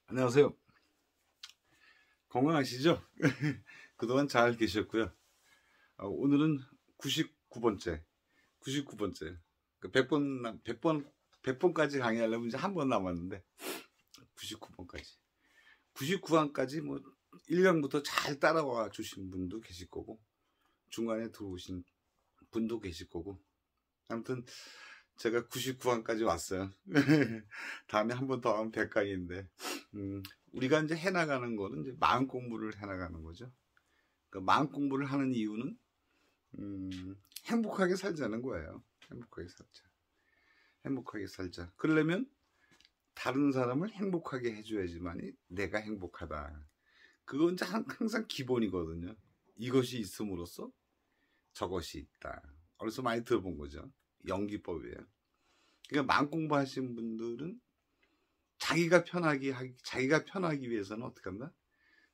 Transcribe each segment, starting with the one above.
안녕하세요. 건강하시죠? 그동안 잘 계셨고요. 오늘은 99번째. 99번째. 100번까지 강의하려면 이제 한 번 남았는데, 99번까지. 99강까지 뭐, 1강부터 잘 따라와 주신 분도 계실 거고, 중간에 들어오신 분도 계실 거고, 아무튼, 제가 99강까지 왔어요. 다음에 한 번 더 하면 100강인데, 우리가 이제 해나가는 거는 이제 마음 공부를 해나가는 거죠. 그러니까 마음 공부를 하는 이유는, 행복하게 살자는 거예요. 행복하게 살자. 행복하게 살자. 그러려면 다른 사람을 행복하게 해줘야지만이 내가 행복하다. 그건 이제 항상 기본이거든요. 이것이 있음으로써 저것이 있다. 어디서 많이 들어본 거죠. 연기법이에요. 그러니까 마음 공부하신 분들은 자기가 편하기 위해서는 어떻게 한다?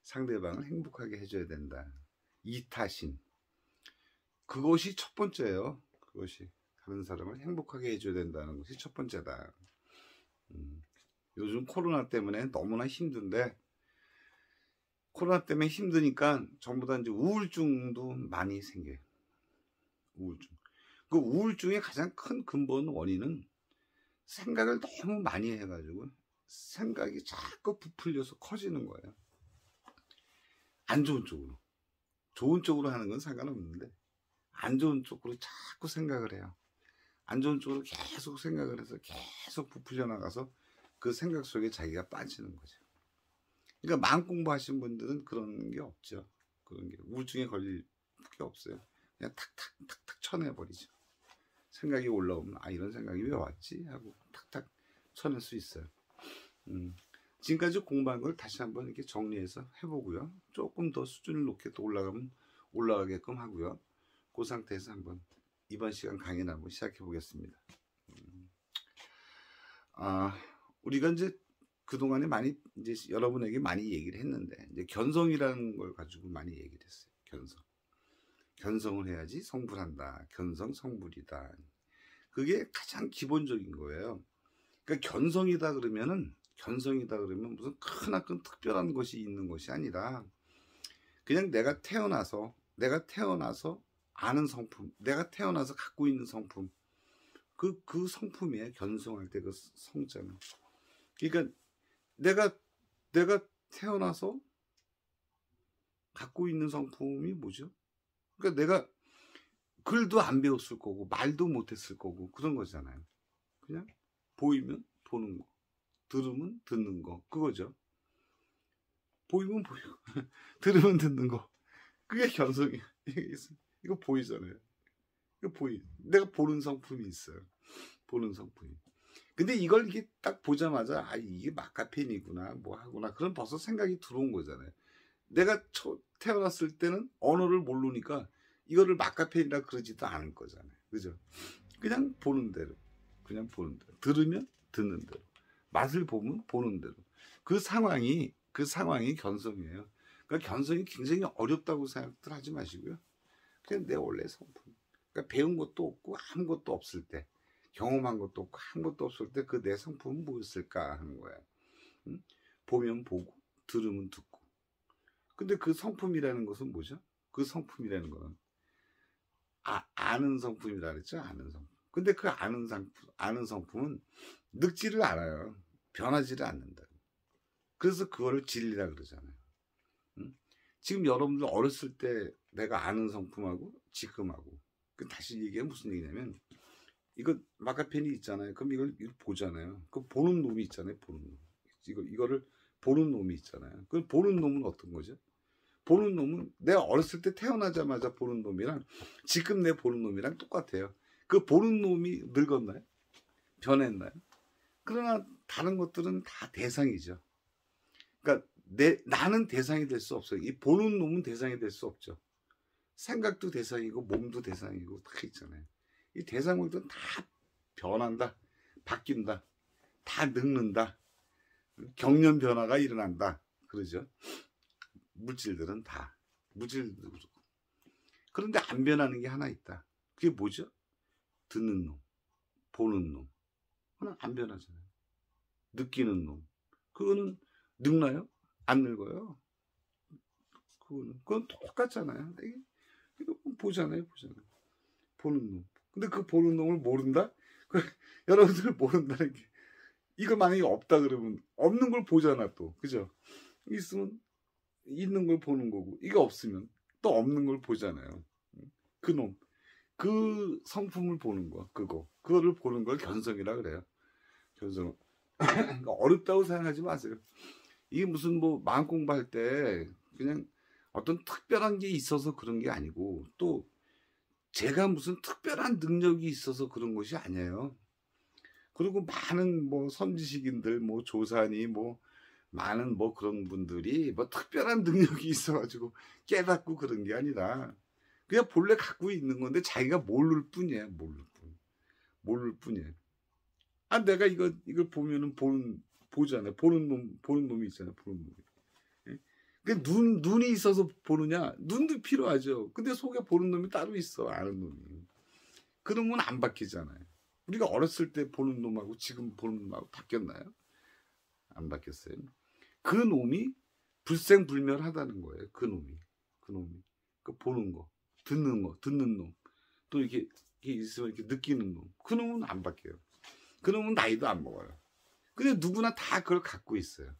상대방을 행복하게 해줘야 된다. 이타심. 그것이 첫 번째예요. 그것이 다른 사람을 행복하게 해줘야 된다는 것이 첫 번째다. 요즘 코로나 때문에 너무나 힘든데, 코로나 때문에 힘드니까 전부 다 이제 우울증도 많이 생겨요. 우울증. 그 우울증의 가장 큰 근본 원인은 생각을 너무 많이 해가지고 생각이 자꾸 부풀려서 커지는 거예요. 안 좋은 쪽으로. 좋은 쪽으로 하는 건 상관없는데 안 좋은 쪽으로 자꾸 생각을 해요. 안 좋은 쪽으로 계속 생각을 해서 계속 부풀려 나가서 그 생각 속에 자기가 빠지는 거죠. 그러니까 마음 공부하신 분들은 그런 게 없죠. 그런 게 우울증에 걸릴 게 없어요. 그냥 탁탁 쳐내버리죠. 생각이 올라오면 이런 생각이 왜 왔지? 하고 탁탁 쳐낼 수 있어요. 지금까지 공부한 걸 다시 한번 이렇게 정리해서 해보고요. 조금 더 수준을 높게 또 올라가게끔 하고요. 그 상태에서 한번 이번 시간 강의를 한번 시작해 보겠습니다. 우리가 이제 그동안에 많이 이제 여러분에게 많이 얘기를 했는데, 이제 견성이라는 걸 가지고 많이 얘기를 했어요. 견성을 해야지 성불한다. 견성 성불이다. 그게 가장 기본적인 거예요. 그러니까 견성이다 그러면 무슨 크나큰 특별한 것이 있는 것이 아니라 그냥 내가 태어나서 아는 성품, 내가 태어나서 갖고 있는 성품, 그 성품이에요. 견성할 때 그 성자는. 그러니까 내가 태어나서 갖고 있는 성품이 뭐죠? 그러니까 내가 글도 안 배웠을 거고 말도 못했을 거고 그런 거잖아요. 그냥 보이면 보는 거, 들으면 듣는 거, 그거죠. 보이면 보이고 들으면 듣는 거, 그게 견성이에요. 이거 보이잖아요. 내가 보는 성품이 있어요. 보는 성품이. 근데 이걸 이게 딱 보자마자 이게 마카펜이구나 뭐 하구나 그런 벌써 생각이 들어온 거잖아요. 내가 태어났을 때는 언어를 모르니까 이거를 마카펜이라 그러지도 않을 거잖아요. 그죠? 그냥 보는 대로, 들으면 듣는 대로, 맛을 보면 보는 대로. 그 상황이 견성이에요. 그러니까 견성이 굉장히 어렵다고 생각들 하지 마시고요. 그냥 내 원래 성품. 그러니까 배운 것도 없고 아무것도 없을 때, 경험한 것도 없고 아무것도 없을 때 그 내 성품은 뭐였을까 하는 거야. 보면 보고, 들으면 듣고. 근데 그 성품이라는 것은 뭐죠? 그 성품이라는 거는 아는 성품이라 그랬죠? 아는 성품. 근데 그 아는 성품은 늙지를 않아요. 변하지를 않는다. 그래서 그거를 진리라 그러잖아요. 지금 여러분들 어렸을 때 내가 아는 성품하고 지금하고, 다시 얘기하면 무슨 얘기냐면, 이거 마카펜이 있잖아요. 그럼 이걸 보잖아요. 그 보는 놈이 있잖아요. 보는 놈. 이거를 보는 놈이 있잖아요. 그 보는 놈은 어떤 거죠? 보는 놈은 내가 어렸을 때 태어나자마자 보는 놈이랑 지금 내 보는 놈이랑 똑같아요. 그 보는 놈이 늙었나요? 변했나요? 그러나 다른 것들은 다 대상이죠. 그러니까 나는 대상이 될 수 없어요. 이 보는 놈은 대상이 될 수 없죠. 생각도 대상이고 몸도 대상이고 다 있잖아요. 이 대상물들은 다 변한다, 바뀐다, 다 늙는다, 경련 변화가 일어난다. 그러죠. 물질들은 다 무질도 그렇고. 그런데 안 변하는 게 하나 있다. 그게 뭐죠? 듣는 놈, 보는 놈. 그건 안 변하잖아요. 느끼는 놈. 그거는 늙나요? 안 늙어요. 그건 똑같잖아요. 이거 보잖아요. 보는 놈. 근데 그 보는 놈을 모른다? 여러분들 모른다는 게, 이거 만약에 없다 그러면 없는 걸 보잖아 또. 그죠? 있으면 있는 걸 보는 거고, 이게 없으면 또 없는 걸 보잖아요. 그놈. 그 성품을 보는 거야. 그거를 보는 걸 견성이라 그래요. 견성. 어렵다고 생각하지 마세요. 이게 무슨 뭐 마음 공부할 때 그냥 어떤 특별한 게 있어서 그런 게 아니고, 또 제가 무슨 특별한 능력이 있어서 그런 것이 아니에요. 그리고 많은 뭐 선지식인들, 뭐 조사니, 뭐 많은 뭐 그런 분들이 뭐 특별한 능력이 있어가지고 깨닫고 그런 게 아니라 그냥 본래 갖고 있는 건데 자기가 모를 뿐이에요. 모를 뿐이에요. 아, 내가 이걸 보면은 보잖아요. 보는 놈이 있잖아요. 보는 놈이. 예? 그 눈이 있어서 보느냐? 눈도 필요하죠. 근데 속에 보는 놈이 따로 있어. 아는 놈이. 그 놈은 안 바뀌잖아요. 우리가 어렸을 때 보는 놈하고 지금 보는 놈하고 바뀌었나요? 안 바뀌었어요. 그 놈이 불생불멸하다는 거예요. 그 놈이. 그 보는 거, 듣는 놈. 또 이렇게 있으면 이렇게 느끼는 놈. 그 놈은 안 바뀌어요. 그 놈은 나이도 안 먹어요. 근데 누구나 다 그걸 갖고 있어요.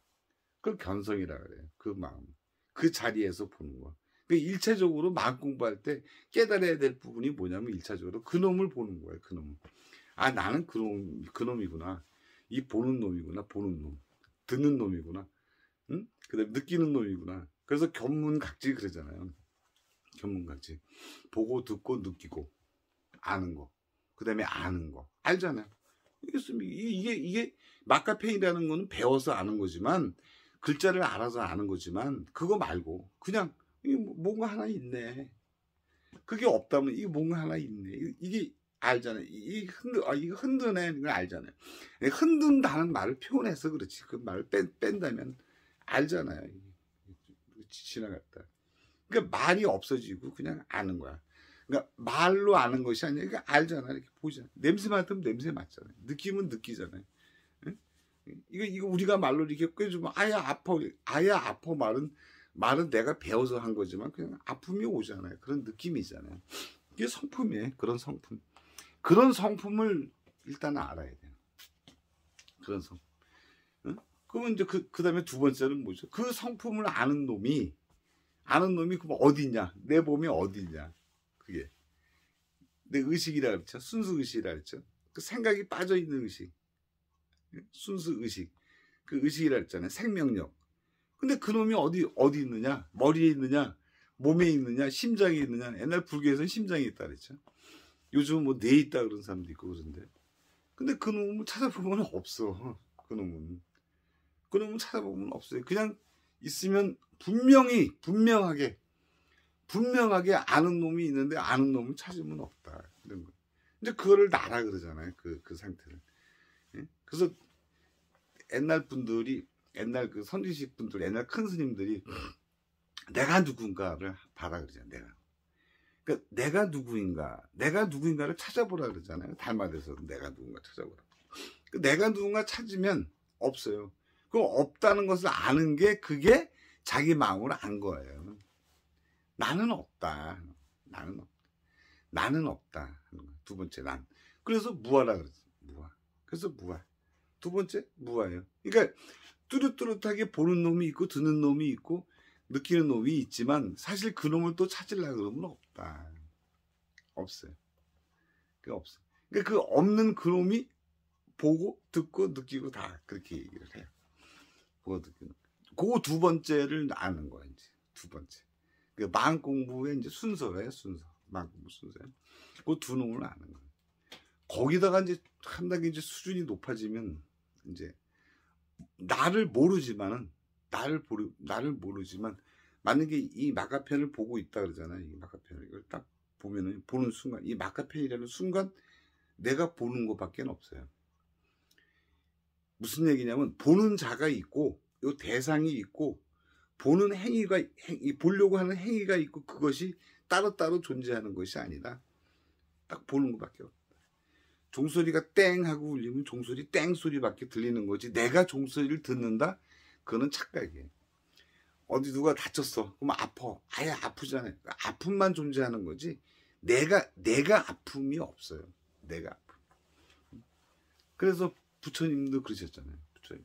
그걸 견성이라 그래요. 그 마음. 그 자리에서 보는 거. 그러니까 일차적으로 마음 공부할 때 깨달아야 될 부분이 뭐냐면, 일차적으로 그 놈을 보는 거예요. 그 놈. 아, 나는 그 놈이구나. 이 보는 놈이구나. 보는 놈. 듣는 놈이구나. 응? 그다음에 느끼는 놈이구나. 그래서 견문각지 그러잖아요. 견문각지. 보고 듣고 느끼고 아는 거. 그다음에 아는 거. 알잖아요. 이게 마카페인이라는 거는 배워서 아는 거지만, 글자를 알아서 아는 거지만, 그거 말고 그냥 뭔가 하나 있네. 그게 없다면 이게 뭔가 하나 있네. 이게 알잖아요. 이거 흔드네. 이거 알잖아요. 흔든다는 말을 표현해서 그렇지. 그 말을 뺀다면 알잖아요. 지나갔다. 그러니까 말이 없어지고 그냥 아는 거야. 그러니까 말로 아는 것이 아니라, 그러니까 알잖아. 이렇게 보잖아. 냄새 맡으면 냄새 맡잖아요. 느끼면 느끼잖아요. 응? 이거 우리가 말로 이렇게 꿰주면 아야 아파 말은 내가 배워서 한 거지만 그냥 아픔이 오잖아요. 그런 느낌이잖아요. 이게 성품이에요. 그런 성품을 일단 알아야 돼요. 그런 성품. 응? 그러면 이제 그 다음에 두 번째는 뭐죠? 그 성품을 아는 놈이 그럼 어디냐? 내 몸이 어디냐? 그게 내 의식이라 그랬죠. 순수 의식이라 그랬죠. 그 생각이 빠져 있는 의식, 순수 의식, 그 의식이라 그랬잖아요. 생명력. 근데 그 놈이 어디 있느냐? 머리에 있느냐? 몸에 있느냐? 심장에 있느냐? 옛날 불교에서는 심장에 있다 그랬죠. 요즘은 뭐 뇌에 있다 그런 사람도 있고 그런데, 근데 그 놈을 찾아보면 없어. 그 놈은 찾아보면 없어요. 그냥 있으면 분명하게 아는 놈이 있는데 아는 놈을 찾으면 없다. 이런 거. 이제 그거를 나라 그러잖아요. 그 상태를. 예? 그래서 옛날 그 선지식 분들, 옛날 큰 스님들이 내가 누군가를 봐라 그러잖아요. 그러니까 내가 누구인가를 찾아보라 그러잖아요. 달마에서 내가 누군가 찾아보라. 내가 누군가 찾으면 없어요. 그럼 없다는 것을 아는 게, 그게 자기 마음으로 안 거예요. 나는 없다. 두 번째 난. 그래서 무아라 그랬어. 그래서 무아. 두 번째 무아예요. 그러니까 뚜렷하게 보는 놈이 있고 듣는 놈이 있고 느끼는 놈이 있지만, 사실 그 놈을 또 찾으려고 그러면 없다. 없어요. 그게 없어. 그러니까 그 없는 그 놈이 보고 듣고 느끼고 다 그렇게 얘기를 해요. 보고 듣고. 그 두 번째를 아는 거야. 이제 두 번째. 그 마음 공부의 이제 순서예요. 마음 공부 순서예요. 그 두 놈을 아는 거예요. 거기다가 이제 한 단계 이제 수준이 높아지면, 이제 나를 모르지만 만약에 이 마카펜을 보고 있다 그러잖아요. 이 마카펜을 이걸 딱 보면은, 보는 순간, 이 마카펜이라는 순간 내가 보는 것밖에 없어요. 무슨 얘기냐면, 보는 자가 있고 요 대상이 있고, 보는 보려고 하는 행위가 있고, 그것이 따로따로 존재하는 것이 아니라 딱 보는 것밖에 없다. 종소리가 땡 하고 울리면 종소리 땡 소리밖에 들리는 거지, 내가 종소리를 듣는다? 그거는 착각이에요. 어디 누가 다쳤어. 그럼 아파. 아예 아프잖아요. 아픔만 존재하는 거지. 내가 아픔이 없어요. 내가 아픔. 그래서 부처님도 그러셨잖아요. 부처님.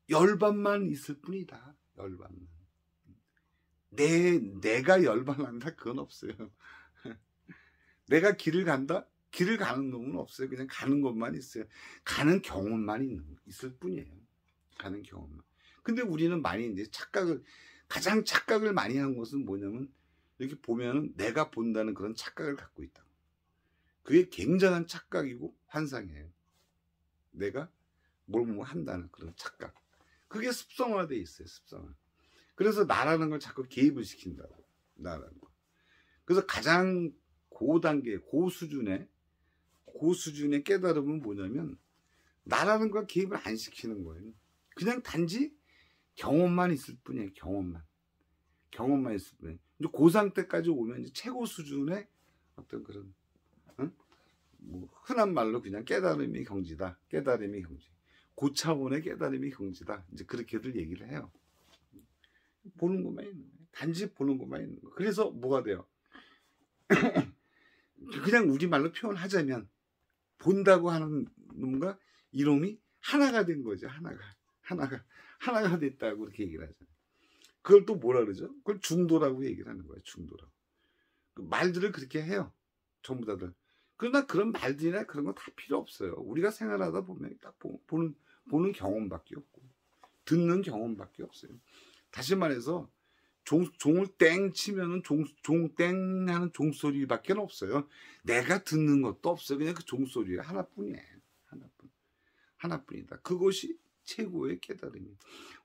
열반만 있을 뿐이다. 열반만. 내가 열반한다. 그건 없어요. 내가 길을 간다? 길을 가는 놈은 없어요. 그냥 가는 것만 있어요. 가는 경험만 있을 뿐이에요. 가는 경험만. 근데 우리는 많이 이제 가장 착각을 많이 한 것은 뭐냐면, 이렇게 보면은 내가 본다는 그런 착각을 갖고 있다. 그게 굉장한 착각이고 환상이에요. 내가 뭘 한다는 그런 착각. 그게 습성화되어 있어요. 습성화. 그래서 나라는 걸 자꾸 개입을 시킨다고. 나라는 거. 그래서 가장 고단계, 고수준의 깨달음은 뭐냐면, 나라는 걸 개입을 안 시키는 거예요. 그냥 단지 경험만 있을 뿐이에요. 경험만 있을 뿐이에요. 이제 그 상태까지 오면 이제 최고 수준의 어떤 그런, 뭐 흔한 말로 그냥 깨달음이 경지다. 깨달음이 경지. 그 차원의 깨달음이 경지다. 이제 그렇게들 얘기를 해요. 보는 것만 있는 거예요. 단지 보는 것만 있는 거예요. 그래서 뭐가 돼요? 그냥 우리말로 표현하자면, 본다고 하는 놈과 이놈이 하나가 된 거죠. 하나가 됐다고 그렇게 얘기를 하잖아요. 그걸 또 뭐라 그러죠? 그걸 중도라고 얘기를 하는 거예요. 중도라고. 말들을 그렇게 해요. 전부 다들. 그러나 그런 말들이나 그런 거 다 필요 없어요. 우리가 생활하다 보면 딱 보는 경험밖에 없고, 듣는 경험밖에 없어요. 다시 말해서, 종을 땡 치면은 땡 하는 종소리밖에 없어요. 내가 듣는 것도 없어요. 그냥 그 종소리 하나뿐이에요. 하나뿐이다. 그것이 최고의 깨달음이에요.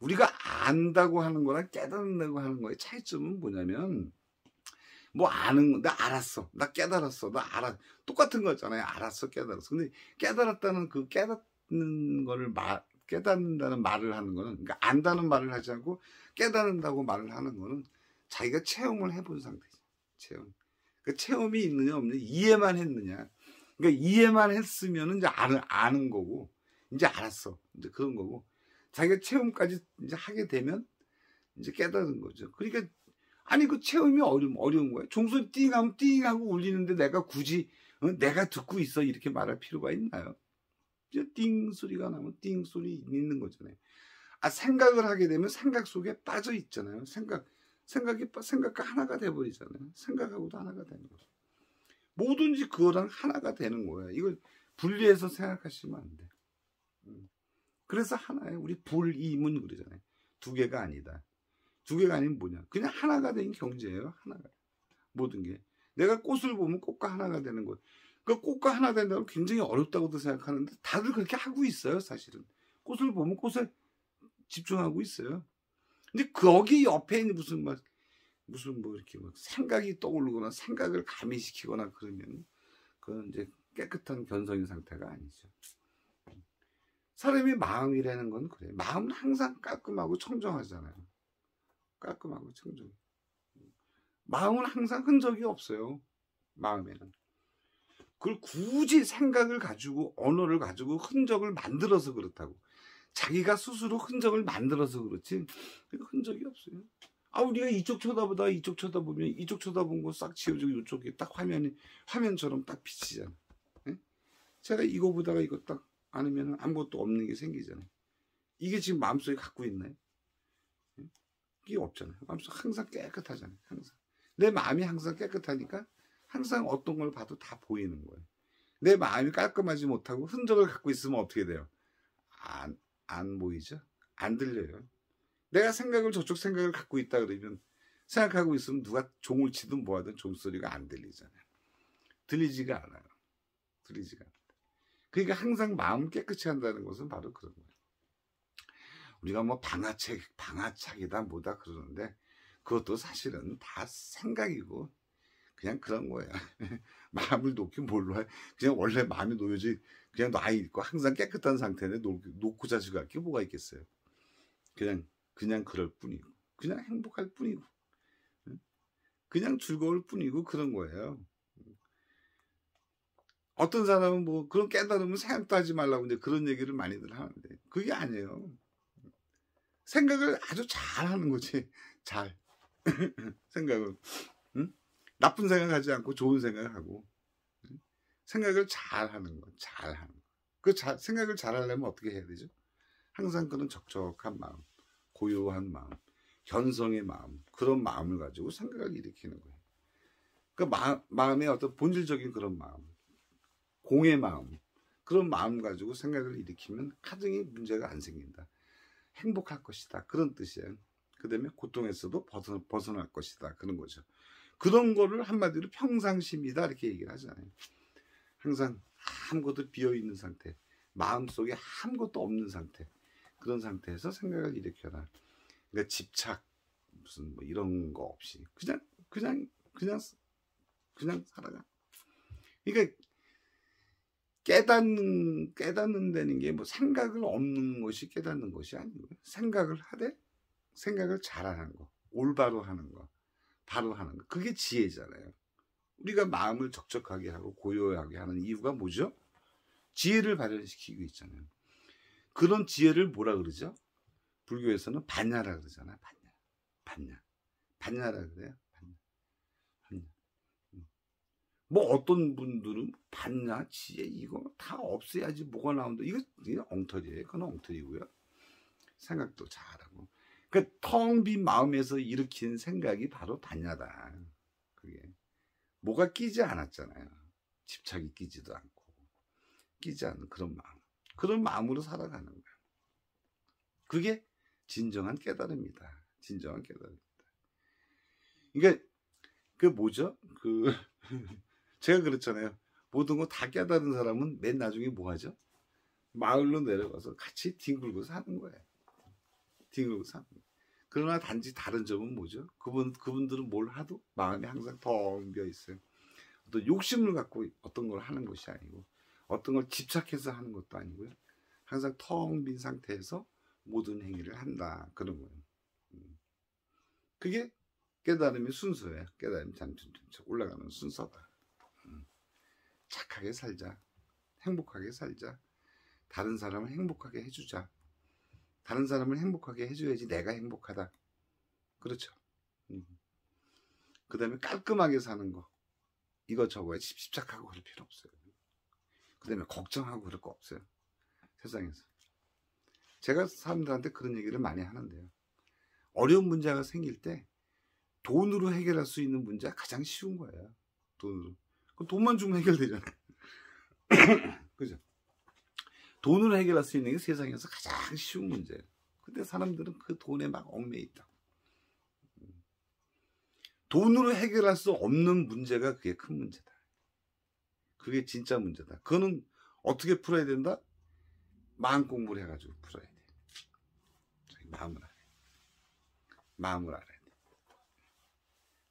우리가 안다고 하는 거랑 깨닫는다고 하는 거의 차이점은 뭐냐면, 뭐 나 알았어. 나 깨달았어. 나 알아. 똑같은 거잖아요. 알았어. 깨달았어. 근데 깨달았다는 그 깨닫는 거를 깨닫는다는 말을 하는 거는, 그러니까 안다는 말을 하지 않고 깨닫는다고 말을 하는 거는 자기가 체험을 해본 상태죠. 체험. 그 체험이 있느냐 없느냐, 이해만 했느냐. 그러니까 이해만 했으면 이제 아는 거고, 이제 알았어. 이제 그런 거고, 자기가 체험까지 이제 하게 되면 이제 깨닫는 거죠. 그러니까 아니 그 체험이 어려운 거예요. 종소리 띵 하면 띵 하고 울리는데 내가 굳이 내가 듣고 있어 이렇게 말할 필요가 있나요? 띵 소리가 나면 띵 소리 있는 거잖아요. 생각을 하게 되면 생각 속에 빠져 있잖아요. 생각과 하나가 돼버리잖아요. 생각하고도 하나가 되는 거죠. 뭐든지 그거랑 하나가 되는 거예요. 이걸 분리해서 생각하시면 안 돼. 그래서 하나예요. 우리 불이문 그러잖아요. 두 개가 아니다. 두 개가 아니면 뭐냐? 그냥 하나가 된 경지예요. 하나가. 모든 게. 내가 꽃을 보면 꽃과 하나가 되는 것. 그 꽃과 하나 된다면 굉장히 어렵다고도 생각하는데 다들 그렇게 하고 있어요. 사실은. 꽃을 보면 꽃에 집중하고 있어요. 근데 거기 옆에 있는 무슨 뭐 이렇게 막 생각이 떠오르거나 생각을 가미시키거나 그러면 그건 이제 깨끗한 견성인 상태가 아니죠. 사람의 마음이라는 건 그래요. 마음은 항상 깔끔하고 청정하잖아요. 깔끔하고 청정. 마음은 항상 흔적이 없어요. 마음에는. 그걸 굳이 생각을 가지고 언어를 가지고 흔적을 만들어서 그렇다고. 자기가 스스로 흔적을 만들어서 그렇지 흔적이 없어요. 우리가 이쪽 쳐다보면 이쪽 쳐다본 거 싹 지워지고 이쪽에 딱 화면처럼 딱 비치잖아. 예? 제가 이거 보다가 이거 딱 안으면 아무것도 없는 게 생기잖아요. 이게 지금 마음속에 갖고 있나요? 예? 이게 없잖아요. 마음속 항상 깨끗하잖아요. 항상. 내 마음이 항상 깨끗하니까 항상 어떤 걸 봐도 다 보이는 거예요. 내 마음이 깔끔하지 못하고 흔적을 갖고 있으면 어떻게 돼요? 안 보이죠? 안 들려요. 내가 저쪽 생각을 갖고 있다 그러면 생각하고 있으면 누가 종을 치든 뭐하든 종소리가 안 들리잖아요. 들리지가 않아요. 그러니까 항상 마음 깨끗이 한다는 것은 바로 그런 거예요. 우리가 뭐 방아착이다 뭐다 그러는데 그것도 사실은 다 생각이고 그냥 그런 거야. 마음을 놓긴 뭘로 해. 그냥 원래 마음이 놓여지 그냥 놔있고 항상 깨끗한 상태에 놓고 자식 할 게 뭐가 있겠어요. 그냥 그럴 뿐이고 그냥 행복할 뿐이고 그냥 즐거울 뿐이고 그런 거예요. 어떤 사람은 뭐 그런 깨달으면 생각도 하지 말라고 이제 그런 얘기를 많이들 하는데 그게 아니에요. 생각을 아주 잘 하는 거지. 잘. 생각을. 응? 나쁜 생각하지 않고 좋은 생각하고. 생각을 잘 하는 거. 잘 하는 거. 생각을 잘 하려면 어떻게 해야 되죠? 항상 그런 적적한 마음, 고요한 마음, 견성의 마음, 그런 마음을 가지고 생각을 일으키는 거예요. 그 마음의 어떤 본질적인 그런 마음, 공의 마음, 그런 마음 가지고 생각을 일으키면 가정에 문제가 안 생긴다. 행복할 것이다. 그런 뜻이에요. 그 다음에 고통에서도 벗어날 것이다. 그런 거죠. 그런 거를 한마디로 평상심이다. 이렇게 얘기를 하잖아요. 항상 아무것도 비어있는 상태, 마음속에 아무것도 없는 상태, 그런 상태에서 생각을 일으켜라. 그러니까 집착, 무슨 뭐 이런 거 없이 그냥 살아가. 그러니까 깨닫는다는 게 뭐 생각을 없는 것이 깨닫는 것이 아니고요. 생각을 하되 생각을 잘하는 거, 올바로 하는 거, 바로 하는 거, 그게 지혜잖아요. 우리가 마음을 적적하게 하고 고요하게 하는 이유가 뭐죠? 지혜를 발현시키고 있잖아요. 그런 지혜를 뭐라 그러죠? 불교에서는 반야라 그러잖아요. 반야라 그래요. 반야. 뭐 어떤 분들은 반야, 지혜 이거 다 없애야지 뭐가 나온다. 이거 엉터리예요. 그건 엉터리고요. 생각도 잘하고. 그 텅 빈 마음에서 일으킨 생각이 바로 반야다. 그게 뭐가 끼지 않았잖아요. 집착이 끼지도 않고 끼지 않는 그런 마음. 그런 마음으로 살아가는 거예요. 그게 진정한 깨달음이다. 진정한 깨달음이다. 그러니까 그 뭐죠? 제가 그랬잖아요. 모든 거 다 깨달은 사람은 맨 나중에 뭐 하죠? 마을로 내려가서 같이 뒹굴고 사는 거예요. 뒹굴고 사는 거예요. 그러나 단지 다른 점은 뭐죠? 그분들은 뭘 하도 마음이 항상 텅 비어 있어요. 또 욕심을 갖고 어떤 걸 하는 것이 아니고 어떤 걸 집착해서 하는 것도 아니고요. 항상 텅 빈 상태에서 모든 행위를 한다. 그런 거예요. 그게 깨달음의 순서예요. 깨달음이 점점 올라가는 순서다. 착하게 살자. 행복하게 살자. 다른 사람을 행복하게 해주자. 다른 사람을 행복하게 해줘야지 내가 행복하다. 그렇죠. 그 다음에 깔끔하게 사는 거. 이것저것에 집착하고 그럴 필요 없어요. 그 다음에 걱정하고 그럴 거 없어요. 세상에서. 제가 사람들한테 그런 얘기를 많이 하는데요. 어려운 문제가 생길 때 돈으로 해결할 수 있는 문제가 가장 쉬운 거예요. 돈으로. 돈만 주면 해결되잖아요. 그죠? 돈으로 해결할 수 있는 게 세상에서 가장 쉬운 문제예요. 근데 사람들은 그 돈에 막 얽매여 있다. 돈으로 해결할 수 없는 문제가 그게 큰 문제다. 그게 진짜 문제다. 그거는 어떻게 풀어야 된다? 마음 공부를 해가지고 풀어야 돼. 마음을 알아야 돼. 마음을 알아야 돼.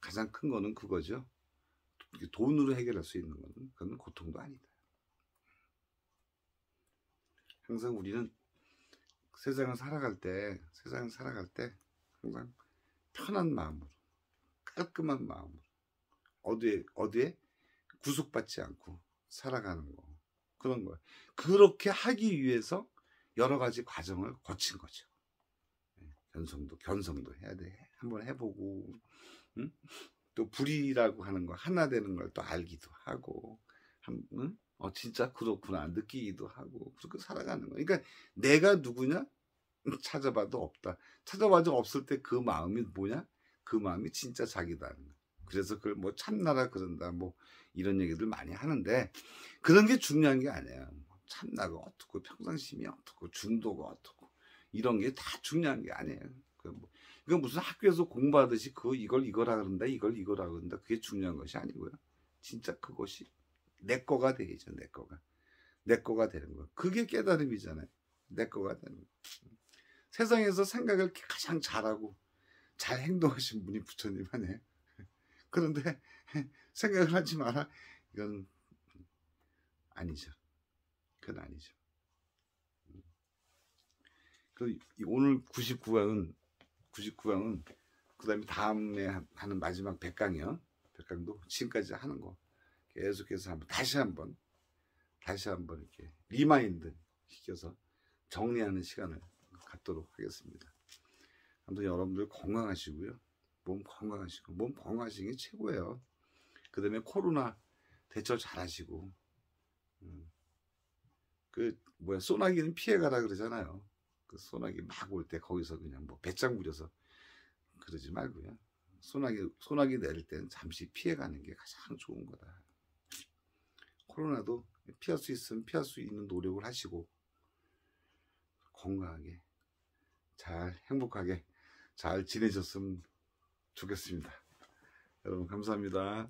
가장 큰 거는 그거죠. 돈으로 해결할 수 있는 거는 그건 고통도 아니다. 항상 우리는 세상을 살아갈 때 항상 편한 마음으로, 깔끔한 마음으로, 어디에 구속받지 않고 살아가는 거. 그런 거예요. 그렇게 하기 위해서 여러 가지 과정을 거친 거죠. 견성도 해야 돼. 한번 해보고, 응? 또 불이라고 하는 거, 하나 되는 걸 또 알기도 하고, 응? 진짜 그렇구나 느끼기도 하고, 그렇게 살아가는 거. 그러니까 내가 누구냐? 찾아봐도 없다. 찾아봐도 없을 때 그 마음이 뭐냐? 그 마음이 진짜 자기다. 그래서 그걸 뭐 참나라 그런다, 뭐 이런 얘기들 많이 하는데 그런 게 중요한 게 아니에요. 참나가 어떻고 평상심이 어떻고 중도가 어떻고 이런 게 다 중요한 게 아니에요. 그건 무슨 학교에서 공부하듯이 이거라 그런다, 이거라 그런다, 그게 중요한 것이 아니고요. 진짜 그것이 내 거가 되죠. 내 거가 되는 거. 그게 깨달음이잖아요. 내 거가 되는 거. 세상에서 생각을 가장 잘하고 잘 행동하신 분이 부처님 아니에요. 그런데 생각을 하지 마라. 이건 아니죠. 그건 아니죠. 오늘 99강은 그 다음에 다음에 하는 마지막 100강이요. 100강도 지금까지 하는 거 계속해서 다시 한번 이렇게 리마인드 시켜서 정리하는 시간을 갖도록 하겠습니다. 아무튼 여러분들 건강하시고요. 몸 건강하시고, 몸 건강하시는 게 최고예요. 그 다음에 코로나 대처 잘 하시고, 소나기는 피해가라 그러잖아요. 그 소나기 막 올 때 거기서 그냥 뭐 배짱 부려서 그러지 말고요. 소나기 내릴 때는 잠시 피해가는 게 가장 좋은 거다. 코로나도 피할 수 있으면 피할 수 있는 노력을 하시고, 건강하게 잘 행복하게 잘 지내셨으면 좋겠습니다. 여러분 감사합니다.